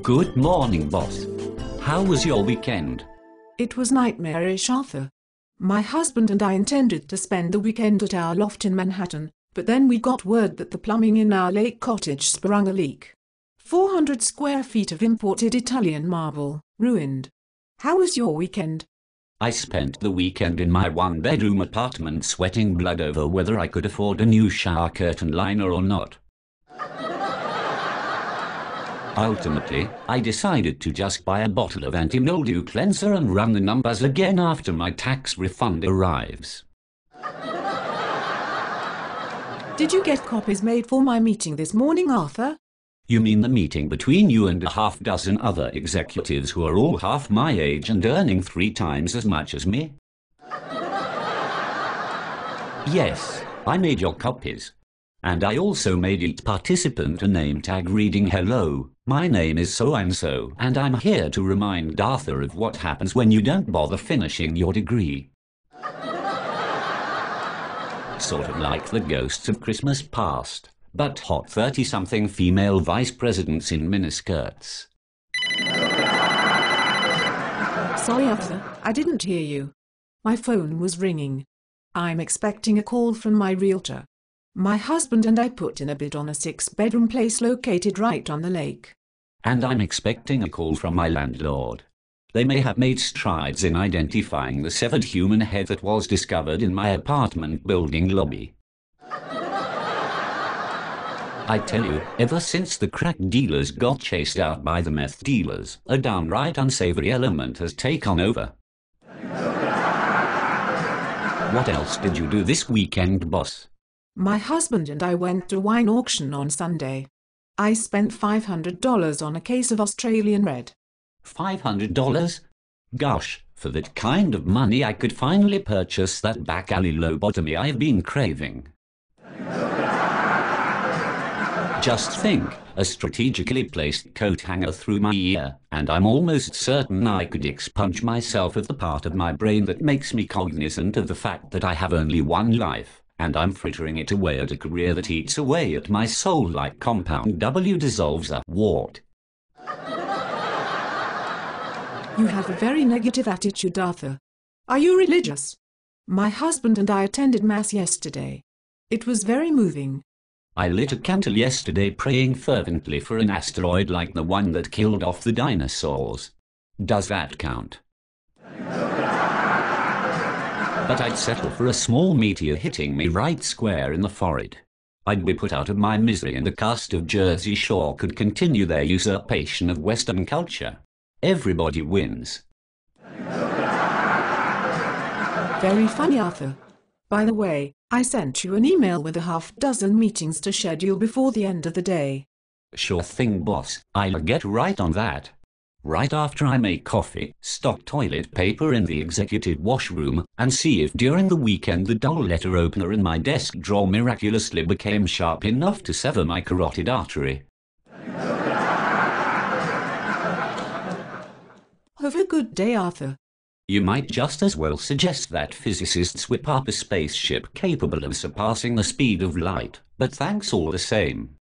Good morning, boss. How was your weekend? It was nightmarish, Arthur. My husband and I intended to spend the weekend at our loft in Manhattan, but then we got word that the plumbing in our lake cottage sprung a leak. 400 square feet of imported Italian marble, ruined. How was your weekend? I spent the weekend in my one-bedroom apartment sweating blood over whether I could afford a new shower curtain liner or not. Ultimately, I decided to just buy a bottle of anti-mildew cleanser and run the numbers again after my tax refund arrives. Did you get copies made for my meeting this morning, Arthur? You mean the meeting between you and a half dozen other executives who are all half my age and earning 3 times as much as me? Yes, I made your copies. And I also made each participant a name tag reading "Hello, my name is so-and-so, and I'm here to remind Arthur of what happens when you don't bother finishing your degree." Sort of like the ghosts of Christmas past, but hot 30-something female vice presidents in miniskirts. Sorry, Arthur, I didn't hear you. My phone was ringing. I'm expecting a call from my realtor. My husband and I put in a bid on a 6-bedroom place located right on the lake. And I'm expecting a call from my landlord. They may have made strides in identifying the severed human head that was discovered in my apartment building lobby. I tell you, ever since the crack dealers got chased out by the meth dealers, a downright unsavory element has taken over. What else did you do this weekend, boss? My husband and I went to a wine auction on Sunday. I spent $500 on a case of Australian red. $500? Gosh, for that kind of money I could finally purchase that back alley lobotomy I've been craving. Just think, a strategically placed coat hanger through my ear, and I'm almost certain I could expunge myself of the part of my brain that makes me cognizant of the fact that I have only one life. And I'm frittering it away at a career that eats away at my soul like compound W dissolves a wart. You have a very negative attitude, Arthur. Are you religious? My husband and I attended Mass yesterday. It was very moving. I lit a candle yesterday praying fervently for an asteroid like the one that killed off the dinosaurs. Does that count? But I'd settle for a small meteor hitting me right square in the forehead. I'd be put out of my misery and the cast of Jersey Shore could continue their usurpation of Western culture. Everybody wins. Very funny, Arthur. By the way, I sent you an email with a half dozen meetings to schedule before the end of the day. Sure thing, boss. I'll get right on that. Right after I make coffee, stock toilet paper in the executive washroom, and see if during the weekend the dull letter opener in my desk drawer miraculously became sharp enough to sever my carotid artery. Have a good day, Arthur. You might just as well suggest that physicists whip up a spaceship capable of surpassing the speed of light, but thanks all the same.